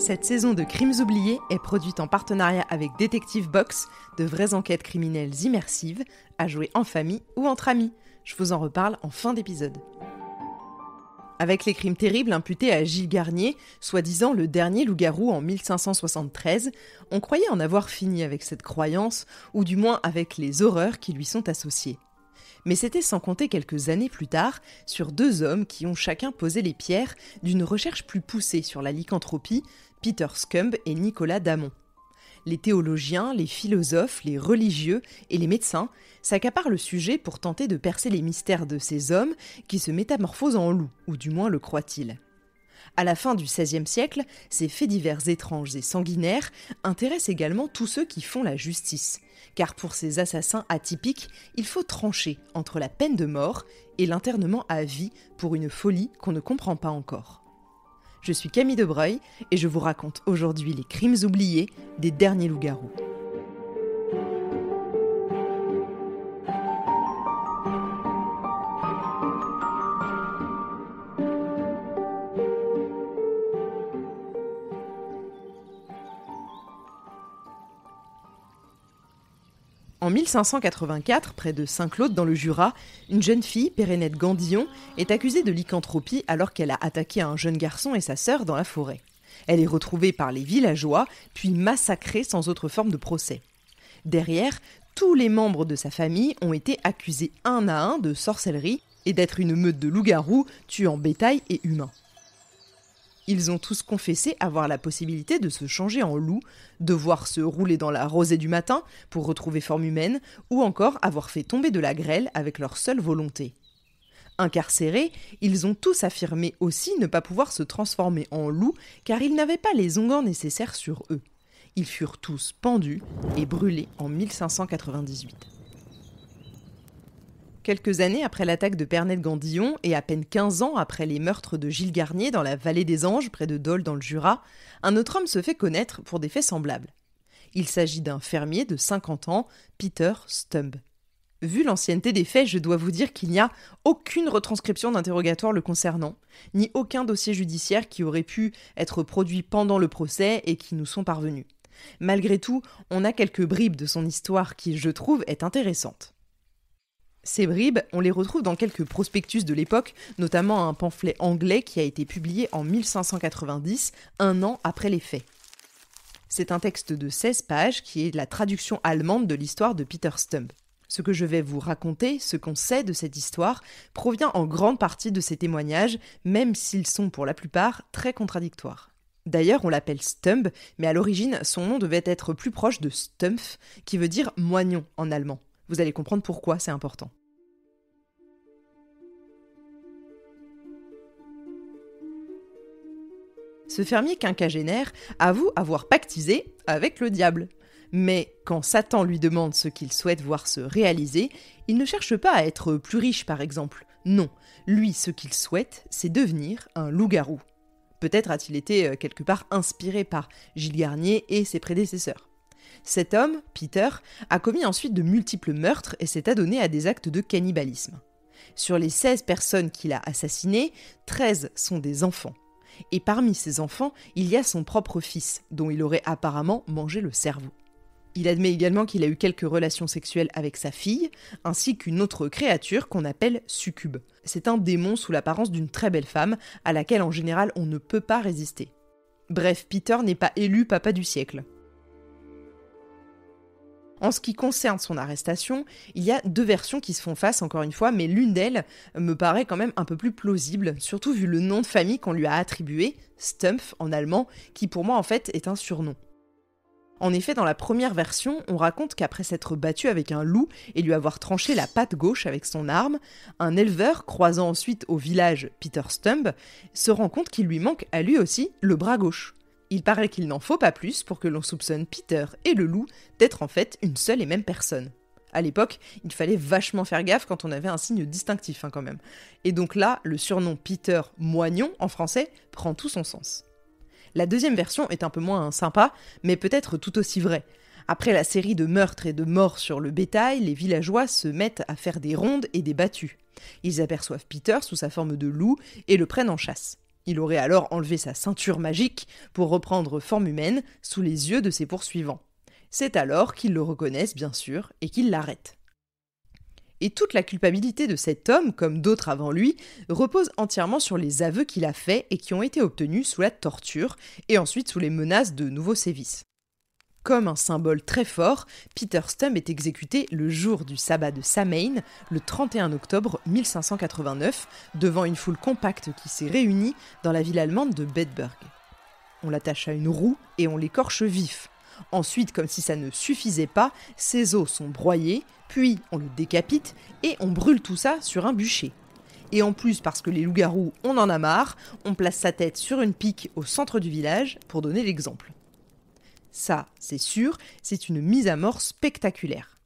Cette saison de Crimes oubliés est produite en partenariat avec Détective Box, de vraies enquêtes criminelles immersives, à jouer en famille ou entre amis. Je vous en reparle en fin d'épisode. Avec les crimes terribles imputés à Gilles Garnier, soi-disant le dernier loup-garou en 1573, on croyait en avoir fini avec cette croyance, ou du moins avec les horreurs qui lui sont associées. Mais c'était sans compter quelques années plus tard sur deux hommes qui ont chacun posé les pierres d'une recherche plus poussée sur la lycanthropie, Peter Scumb et Nicolas Damon. Les théologiens, les philosophes, les religieux et les médecins s'accaparent le sujet pour tenter de percer les mystères de ces hommes qui se métamorphosent en loups, ou du moins le croient-ils. À la fin du XVIe siècle, ces faits divers étranges et sanguinaires intéressent également tous ceux qui font la justice, car pour ces assassins atypiques, il faut trancher entre la peine de mort et l'internement à vie pour une folie qu'on ne comprend pas encore. Je suis Camille Debreuil et je vous raconte aujourd'hui les crimes oubliés des derniers loups-garous. En 1584, près de Saint-Claude dans le Jura, une jeune fille, Pérénette Gandillon, est accusée de lycanthropie alors qu'elle a attaqué un jeune garçon et sa sœur dans la forêt. Elle est retrouvée par les villageois, puis massacrée sans autre forme de procès. Derrière, tous les membres de sa famille ont été accusés un à un de sorcellerie et d'être une meute de loups-garous tuant bétail et humains. Ils ont tous confessé avoir la possibilité de se changer en loup, devoir se rouler dans la rosée du matin pour retrouver forme humaine, ou encore avoir fait tomber de la grêle avec leur seule volonté. Incarcérés, ils ont tous affirmé aussi ne pas pouvoir se transformer en loup car ils n'avaient pas les onguents nécessaires sur eux. Ils furent tous pendus et brûlés en 1598. Quelques années après l'attaque de Pérénette Gandillon et à peine 15 ans après les meurtres de Gilles Garnier dans la vallée des Anges près de Dole dans le Jura, un autre homme se fait connaître pour des faits semblables. Il s'agit d'un fermier de 50 ans, Peter Scumb. Vu l'ancienneté des faits, je dois vous dire qu'il n'y a aucune retranscription d'interrogatoire le concernant, ni aucun dossier judiciaire qui aurait pu être produit pendant le procès et qui nous sont parvenus. Malgré tout, on a quelques bribes de son histoire qui, je trouve, est intéressante. Ces bribes, on les retrouve dans quelques prospectus de l'époque, notamment un pamphlet anglais qui a été publié en 1590, un an après les faits. C'est un texte de 16 pages qui est la traduction allemande de l'histoire de Peter Scumb. Ce que je vais vous raconter, ce qu'on sait de cette histoire, provient en grande partie de ces témoignages, même s'ils sont pour la plupart très contradictoires. D'ailleurs, on l'appelle Scumb, mais à l'origine, son nom devait être plus proche de Stumpf, qui veut dire moignon en allemand. Vous allez comprendre pourquoi c'est important. Ce fermier quinquagénaire avoue avoir pactisé avec le diable. Mais quand Satan lui demande ce qu'il souhaite voir se réaliser, il ne cherche pas à être plus riche par exemple. Non, lui ce qu'il souhaite, c'est devenir un loup-garou. Peut-être a-t-il été quelque part inspiré par Gilles Garnier et ses prédécesseurs. Cet homme, Peter, a commis ensuite de multiples meurtres et s'est adonné à des actes de cannibalisme. Sur les 16 personnes qu'il a assassinées, 13 sont des enfants. Et parmi ces enfants, il y a son propre fils, dont il aurait apparemment mangé le cerveau. Il admet également qu'il a eu quelques relations sexuelles avec sa fille, ainsi qu'une autre créature qu'on appelle succube. C'est un démon sous l'apparence d'une très belle femme, à laquelle en général on ne peut pas résister. Bref, Peter n'est pas élu papa du siècle. En ce qui concerne son arrestation, il y a deux versions qui se font face encore une fois, mais l'une d'elles me paraît quand même un peu plus plausible, surtout vu le nom de famille qu'on lui a attribué, Stumpf en allemand, qui pour moi en fait est un surnom. En effet, dans la première version, on raconte qu'après s'être battu avec un loup et lui avoir tranché la patte gauche avec son arme, un éleveur, croisant ensuite au village Peter Scumb, se rend compte qu'il lui manque à lui aussi le bras gauche. Il paraît qu'il n'en faut pas plus pour que l'on soupçonne Peter et le loup d'être en fait une seule et même personne. À l'époque, il fallait vachement faire gaffe quand on avait un signe distinctif quand même. Et donc là, le surnom Peter Moignon en français prend tout son sens. La deuxième version est un peu moins sympa, mais peut-être tout aussi vraie. Après la série de meurtres et de morts sur le bétail, les villageois se mettent à faire des rondes et des battues. Ils aperçoivent Peter sous sa forme de loup et le prennent en chasse. Il aurait alors enlevé sa ceinture magique pour reprendre forme humaine sous les yeux de ses poursuivants. C'est alors qu'ils le reconnaissent bien sûr et qu'ils l'arrêtent. Et toute la culpabilité de cet homme, comme d'autres avant lui, repose entièrement sur les aveux qu'il a faits et qui ont été obtenus sous la torture et ensuite sous les menaces de nouveaux sévices. Comme un symbole très fort, Peter Stump est exécuté le jour du sabbat de Samhain, le 31 octobre 1589, devant une foule compacte qui s'est réunie dans la ville allemande de Bedburg. On l'attache à une roue et on l'écorche vif. Ensuite, comme si ça ne suffisait pas, ses os sont broyés, puis on le décapite et on brûle tout ça sur un bûcher. Et en plus, parce que les loups-garous, on en a marre, on place sa tête sur une pique au centre du village pour donner l'exemple. Ça, c'est sûr, c'est une mise à mort spectaculaire.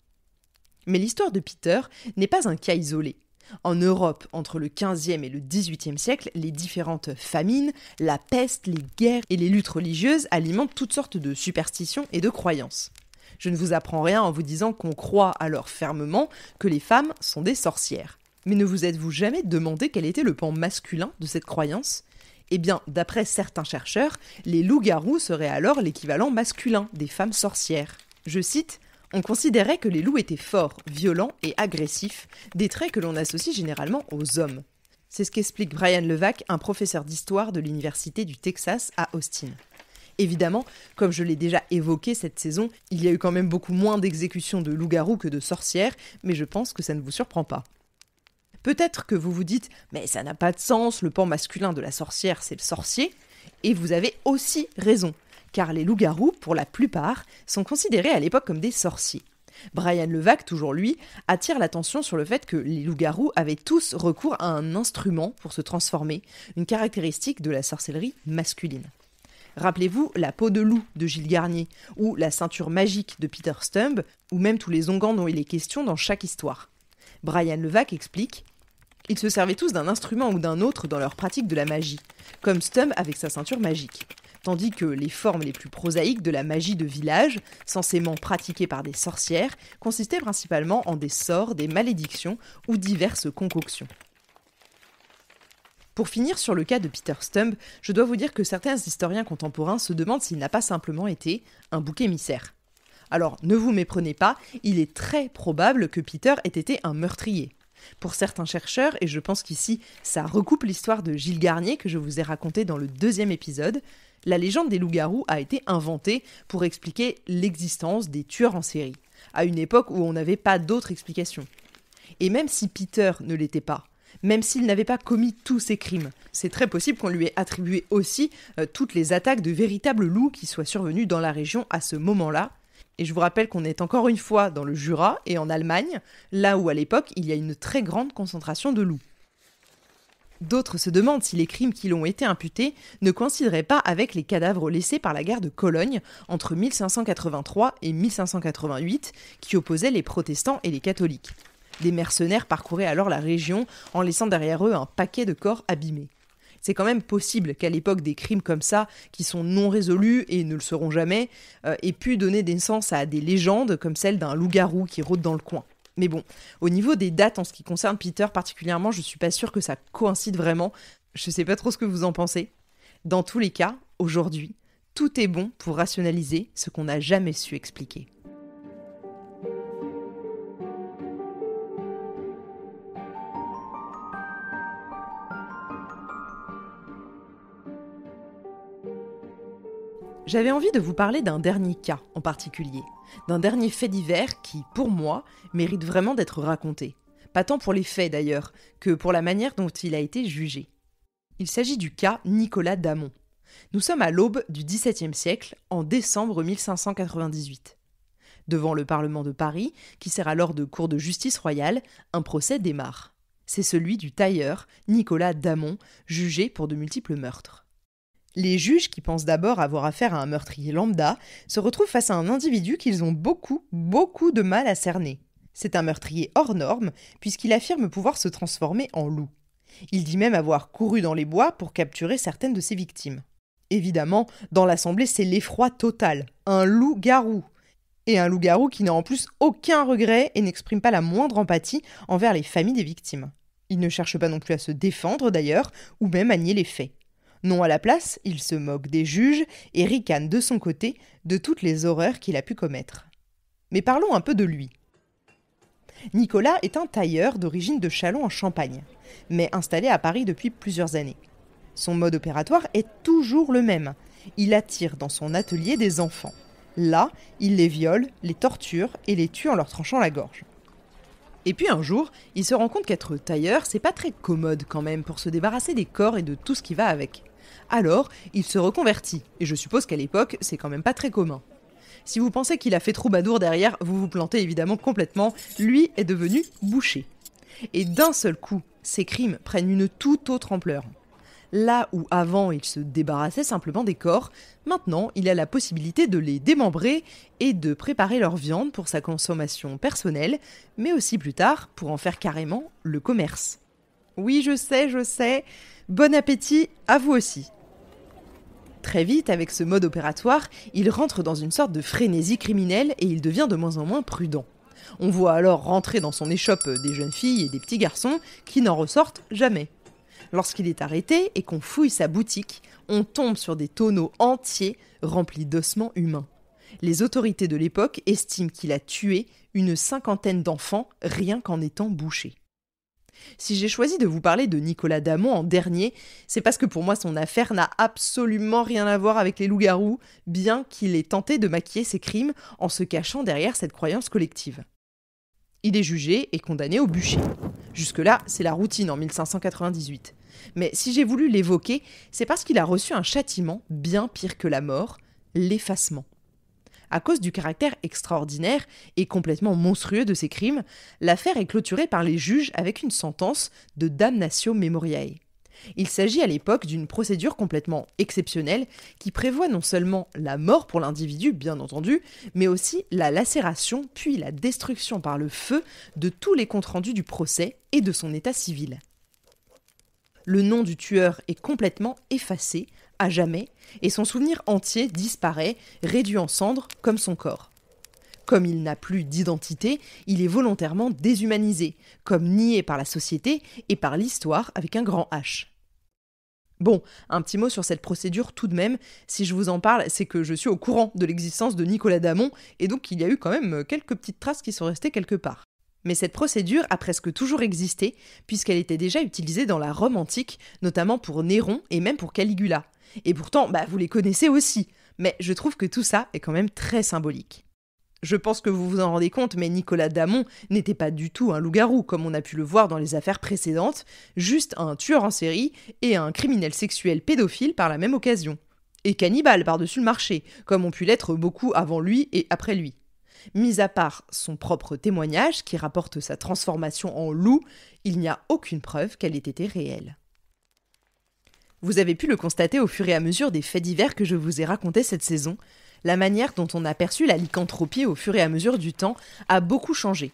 Mais l'histoire de Peter n'est pas un cas isolé. En Europe, entre le XVe et le XVIIIe siècle, les différentes famines, la peste, les guerres et les luttes religieuses alimentent toutes sortes de superstitions et de croyances. Je ne vous apprends rien en vous disant qu'on croit alors fermement que les femmes sont des sorcières. Mais ne vous êtes-vous jamais demandé quel était le pan masculin de cette croyance ? Eh bien, d'après certains chercheurs, les loups-garous seraient alors l'équivalent masculin des femmes sorcières. Je cite « On considérait que les loups étaient forts, violents et agressifs, des traits que l'on associe généralement aux hommes. » C'est ce qu'explique Brian Levac, un professeur d'histoire de l'Université du Texas à Austin. Évidemment, comme je l'ai déjà évoqué cette saison, il y a eu quand même beaucoup moins d'exécutions de loups-garous que de sorcières, mais je pense que ça ne vous surprend pas. Peut-être que vous vous dites « mais ça n'a pas de sens, le pan masculin de la sorcière c'est le sorcier », et vous avez aussi raison, car les loups-garous, pour la plupart, sont considérés à l'époque comme des sorciers. Brian Levac, toujours lui, attire l'attention sur le fait que les loups-garous avaient tous recours à un instrument pour se transformer, une caractéristique de la sorcellerie masculine. Rappelez-vous la peau de loup de Gilles Garnier, ou la ceinture magique de Peter Stump, ou même tous les onguents dont il est question dans chaque histoire. Brian Levac explique « Ils se servaient tous d'un instrument ou d'un autre dans leur pratique de la magie, comme Stump avec sa ceinture magique. Tandis que les formes les plus prosaïques de la magie de village, censément pratiquée par des sorcières, consistaient principalement en des sorts, des malédictions ou diverses concoctions. » Pour finir sur le cas de Peter Stump, je dois vous dire que certains historiens contemporains se demandent s'il n'a pas simplement été un bouc émissaire. Alors, ne vous méprenez pas, il est très probable que Peter ait été un meurtrier. Pour certains chercheurs, et je pense qu'ici ça recoupe l'histoire de Gilles Garnier que je vous ai racontée dans le 2e épisode, la légende des loups-garous a été inventée pour expliquer l'existence des tueurs en série, à une époque où on n'avait pas d'autre explication. Et même si Peter ne l'était pas, même s'il n'avait pas commis tous ces crimes, c'est très possible qu'on lui ait attribué aussi toutes les attaques de véritables loups qui soient survenues dans la région à ce moment-là. Et je vous rappelle qu'on est encore une fois dans le Jura et en Allemagne, là où à l'époque il y a une très grande concentration de loups. D'autres se demandent si les crimes qui l'ont été imputés ne coïncideraient pas avec les cadavres laissés par la guerre de Cologne entre 1583 et 1588 qui opposaient les protestants et les catholiques. Des mercenaires parcouraient alors la région en laissant derrière eux un paquet de corps abîmés. C'est quand même possible qu'à l'époque des crimes comme ça, qui sont non résolus et ne le seront jamais, aient pu donner naissance à des légendes comme celle d'un loup-garou qui rôde dans le coin. Mais bon, au niveau des dates en ce qui concerne Peter particulièrement, je suis pas sûre que ça coïncide vraiment. Je sais pas trop ce que vous en pensez. Dans tous les cas, aujourd'hui, tout est bon pour rationaliser ce qu'on n'a jamais su expliquer. J'avais envie de vous parler d'un dernier cas en particulier, d'un dernier fait divers qui, pour moi, mérite vraiment d'être raconté. Pas tant pour les faits d'ailleurs, que pour la manière dont il a été jugé. Il s'agit du cas Nicolas Damon. Nous sommes à l'aube du XVIIe siècle, en décembre 1598. Devant le Parlement de Paris, qui sert alors de cour de justice royale, un procès démarre. C'est celui du tailleur Nicolas Damon, jugé pour de multiples meurtres. Les juges, qui pensent d'abord avoir affaire à un meurtrier lambda, se retrouvent face à un individu qu'ils ont beaucoup de mal à cerner. C'est un meurtrier hors norme, puisqu'il affirme pouvoir se transformer en loup. Il dit même avoir couru dans les bois pour capturer certaines de ses victimes. Évidemment, dans l'assemblée, c'est l'effroi total. Un loup-garou. Et un loup-garou qui n'a en plus aucun regret et n'exprime pas la moindre empathie envers les familles des victimes. Il ne cherche pas non plus à se défendre d'ailleurs, ou même à nier les faits. Non, à la place, il se moque des juges et ricane de son côté de toutes les horreurs qu'il a pu commettre. Mais parlons un peu de lui. Nicolas est un tailleur d'origine de Châlons en Champagne, mais installé à Paris depuis plusieurs années. Son mode opératoire est toujours le même. Il attire dans son atelier des enfants. Là, il les viole, les torture et les tue en leur tranchant la gorge. Et puis un jour, il se rend compte qu'être tailleur, c'est pas très commode quand même pour se débarrasser des corps et de tout ce qui va avec. Alors, il se reconvertit, et je suppose qu'à l'époque, c'est quand même pas très commun. Si vous pensez qu'il a fait troubadour derrière, vous vous plantez évidemment complètement. Lui est devenu boucher. Et d'un seul coup, ses crimes prennent une toute autre ampleur. Là où avant il se débarrassait simplement des corps, maintenant il a la possibilité de les démembrer et de préparer leur viande pour sa consommation personnelle, mais aussi plus tard pour en faire carrément le commerce. Oui, je sais, bon appétit à vous aussi. Très vite, avec ce mode opératoire, il rentre dans une sorte de frénésie criminelle et il devient de moins en moins prudent. On voit alors rentrer dans son échoppe des jeunes filles et des petits garçons qui n'en ressortent jamais. Lorsqu'il est arrêté et qu'on fouille sa boutique, on tombe sur des tonneaux entiers remplis d'ossements humains. Les autorités de l'époque estiment qu'il a tué une 50aine d'enfants rien qu'en étant bouché. Si j'ai choisi de vous parler de Nicolas Damon en dernier, c'est parce que pour moi son affaire n'a absolument rien à voir avec les loups-garous, bien qu'il ait tenté de maquiller ses crimes en se cachant derrière cette croyance collective. Il est jugé et condamné au bûcher. Jusque-là, c'est la routine en 1598. Mais si j'ai voulu l'évoquer, c'est parce qu'il a reçu un châtiment bien pire que la mort, l'effacement. À cause du caractère extraordinaire et complètement monstrueux de ses crimes, l'affaire est clôturée par les juges avec une sentence de damnatio memoriae. Il s'agit à l'époque d'une procédure complètement exceptionnelle qui prévoit non seulement la mort pour l'individu, bien entendu, mais aussi la lacération puis la destruction par le feu de tous les comptes rendus du procès et de son état civil. Le nom du tueur est complètement effacé, à jamais, et son souvenir entier disparaît, réduit en cendres comme son corps. Comme il n'a plus d'identité, il est volontairement déshumanisé, comme nié par la société et par l'histoire avec un grand H. Bon, un petit mot sur cette procédure tout de même, si je vous en parle, c'est que je suis au courant de l'existence de Nicolas Damon, et donc il y a eu quand même quelques petites traces qui sont restées quelque part. Mais cette procédure a presque toujours existé, puisqu'elle était déjà utilisée dans la Rome antique, notamment pour Néron et même pour Caligula. Et pourtant, vous les connaissez aussi, mais je trouve que tout ça est quand même très symbolique. Je pense que vous vous en rendez compte, mais Nicolas Damon n'était pas du tout un loup-garou, comme on a pu le voir dans les affaires précédentes, juste un tueur en série et un criminel sexuel pédophile par la même occasion. Et cannibale par-dessus le marché, comme ont pu l'être beaucoup avant lui et après lui. Mis à part son propre témoignage qui rapporte sa transformation en loup, il n'y a aucune preuve qu'elle ait été réelle. Vous avez pu le constater au fur et à mesure des faits divers que je vous ai racontés cette saison, la manière dont on a perçu la lycanthropie au fur et à mesure du temps a beaucoup changé.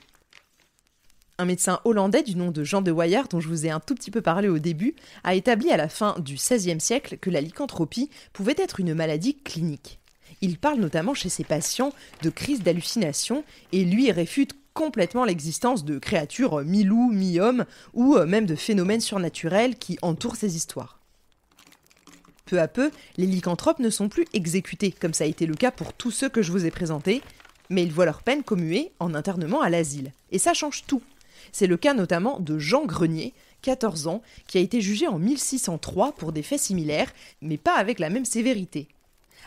Un médecin hollandais du nom de Jean de Wayer, dont je vous ai un tout petit peu parlé au début, a établi à la fin du XVIe siècle que la lycanthropie pouvait être une maladie clinique. Il parle notamment chez ses patients de crises d'hallucination et lui réfute complètement l'existence de créatures mi-loup, mi-homme ou même de phénomènes surnaturels qui entourent ces histoires. Peu à peu, les lycanthropes ne sont plus exécutés, comme ça a été le cas pour tous ceux que je vous ai présentés, mais ils voient leur peine commuée en internement à l'asile. Et ça change tout. C'est le cas notamment de Jean Grenier, 14 ans, qui a été jugé en 1603 pour des faits similaires, mais pas avec la même sévérité.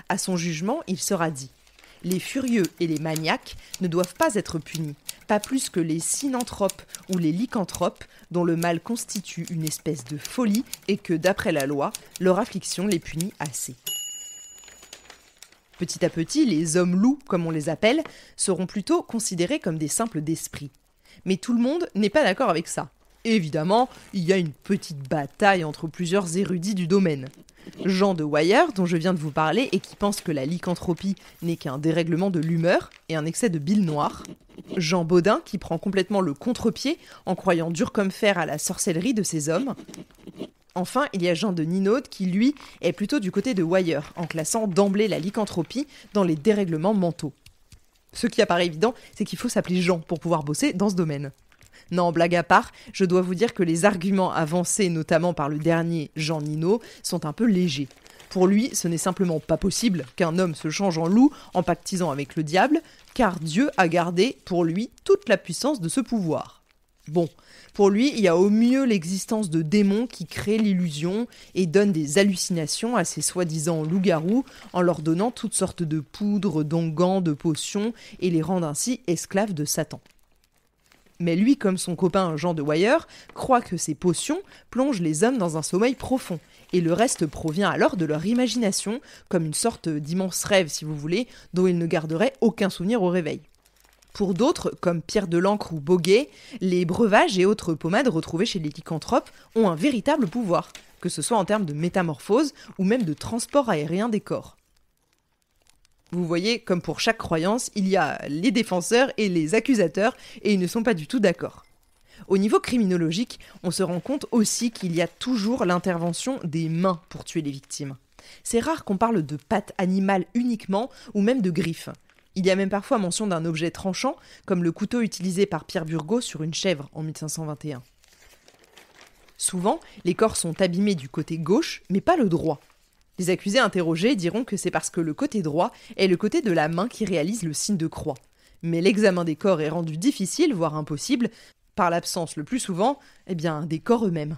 À son jugement, il sera dit « Les furieux et les maniaques ne doivent pas être punis, pas plus que les synanthropes ou les lycanthropes, dont le mal constitue une espèce de folie et que, d'après la loi, leur affliction les punit assez. » Petit à petit, les hommes loups, comme on les appelle, seront plutôt considérés comme des simples d'esprit. Mais tout le monde n'est pas d'accord avec ça. Évidemment, il y a une petite bataille entre plusieurs érudits du domaine. Jean de Wayer, dont je viens de vous parler et qui pense que la lycanthropie n'est qu'un dérèglement de l'humeur et un excès de bile noire. Jean Baudin, qui prend complètement le contre-pied en croyant dur comme fer à la sorcellerie de ces hommes. Enfin, il y a Jean de Ninaude qui, lui, est plutôt du côté de Wayer, en classant d'emblée la lycanthropie dans les dérèglements mentaux. Ce qui apparaît évident, c'est qu'il faut s'appeler Jean pour pouvoir bosser dans ce domaine. Non, blague à part, je dois vous dire que les arguments avancés notamment par le dernier Jean Nino sont un peu légers. Pour lui, ce n'est simplement pas possible qu'un homme se change en loup en pactisant avec le diable, car Dieu a gardé pour lui toute la puissance de ce pouvoir. Bon, pour lui, il y a au mieux l'existence de démons qui créent l'illusion et donnent des hallucinations à ces soi-disant loups-garous en leur donnant toutes sortes de poudres, d'onguents, de potions et les rendent ainsi esclaves de Satan. Mais lui, comme son copain Jean de Wire, croit que ces potions plongent les hommes dans un sommeil profond, et le reste provient alors de leur imagination, comme une sorte d'immense rêve, si vous voulez, dont ils ne garderaient aucun souvenir au réveil. Pour d'autres, comme Pierre de l'Ancre ou Boguet, les breuvages et autres pommades retrouvées chez les lycanthropes ont un véritable pouvoir, que ce soit en termes de métamorphose ou même de transport aérien des corps. Vous voyez, comme pour chaque croyance, il y a les défenseurs et les accusateurs, et ils ne sont pas du tout d'accord. Au niveau criminologique, on se rend compte aussi qu'il y a toujours l'intervention des mains pour tuer les victimes. C'est rare qu'on parle de pattes animales uniquement, ou même de griffes. Il y a même parfois mention d'un objet tranchant, comme le couteau utilisé par Pierre Burgot sur une chèvre en 1521. Souvent, les corps sont abîmés du côté gauche, mais pas le droit. Les accusés interrogés diront que c'est parce que le côté droit est le côté de la main qui réalise le signe de croix. Mais l'examen des corps est rendu difficile, voire impossible, par l'absence le plus souvent, des corps eux-mêmes.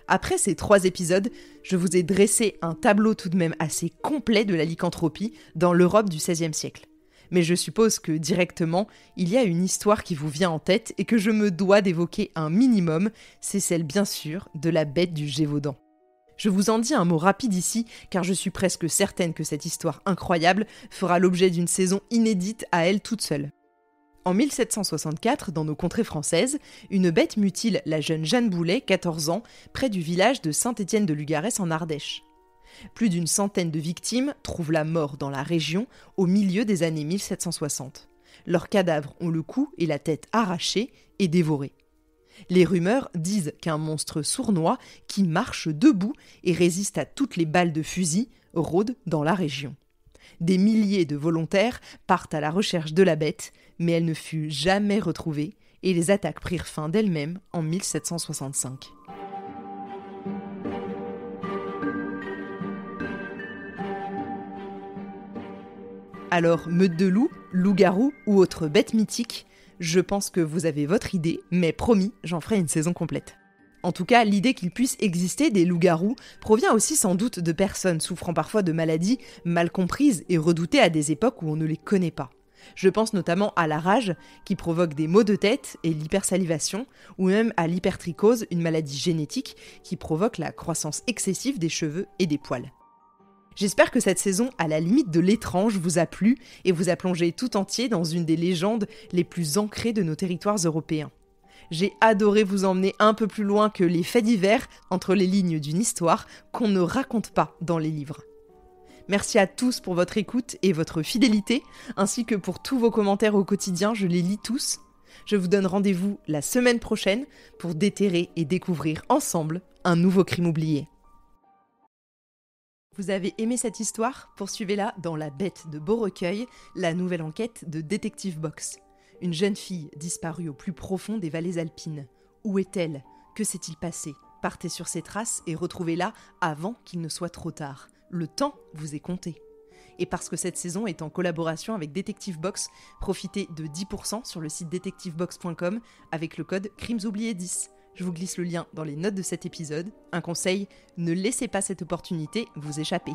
Après ces 3 épisodes, je vous ai dressé un tableau tout de même assez complet de la lycanthropie dans l'Europe du XVIe siècle. Mais je suppose que directement, il y a une histoire qui vous vient en tête et que je me dois d'évoquer un minimum, c'est celle bien sûr de la bête du Gévaudan. Je vous en dis un mot rapide ici, car je suis presque certaine que cette histoire incroyable fera l'objet d'une saison inédite à elle toute seule. En 1764, dans nos contrées françaises, une bête mutile la jeune Jeanne Boulet, 14 ans, près du village de Saint-Étienne-de-Lugarès en Ardèche. Plus d'une centaine de victimes trouvent la mort dans la région au milieu des années 1760. Leurs cadavres ont le cou et la tête arrachés et dévorés. Les rumeurs disent qu'un monstre sournois qui marche debout et résiste à toutes les balles de fusil rôde dans la région. Des milliers de volontaires partent à la recherche de la bête, mais elle ne fut jamais retrouvée et les attaques prirent fin d'elles-mêmes en 1765. Alors, meute de loups, loups-garous ou autres bêtes mythiques, je pense que vous avez votre idée, mais promis, j'en ferai une saison complète. En tout cas, l'idée qu'il puisse exister des loups-garous provient aussi sans doute de personnes souffrant parfois de maladies mal comprises et redoutées à des époques où on ne les connaît pas. Je pense notamment à la rage, qui provoque des maux de tête et l'hypersalivation, ou même à l'hypertrichose, une maladie génétique qui provoque la croissance excessive des cheveux et des poils. J'espère que cette saison, à la limite de l'étrange, vous a plu et vous a plongé tout entier dans une des légendes les plus ancrées de nos territoires européens. J'ai adoré vous emmener un peu plus loin que les faits divers entre les lignes d'une histoire qu'on ne raconte pas dans les livres. Merci à tous pour votre écoute et votre fidélité, ainsi que pour tous vos commentaires au quotidien, je les lis tous. Je vous donne rendez-vous la semaine prochaine pour déterrer et découvrir ensemble un nouveau crime oublié. Vous avez aimé cette histoire? Poursuivez-la dans La Bête de Beaurecueil, la nouvelle enquête de Détective Box. Une jeune fille disparue au plus profond des vallées alpines. Où est-elle? Que s'est-il passé? Partez sur ses traces et retrouvez-la avant qu'il ne soit trop tard. Le temps vous est compté. Et parce que cette saison est en collaboration avec Détective Box, profitez de 10% sur le site detectivebox.com avec le code CRIMESOUBLIÉS10. Je vous glisse le lien dans les notes de cet épisode. Un conseil, ne laissez pas cette opportunité vous échapper.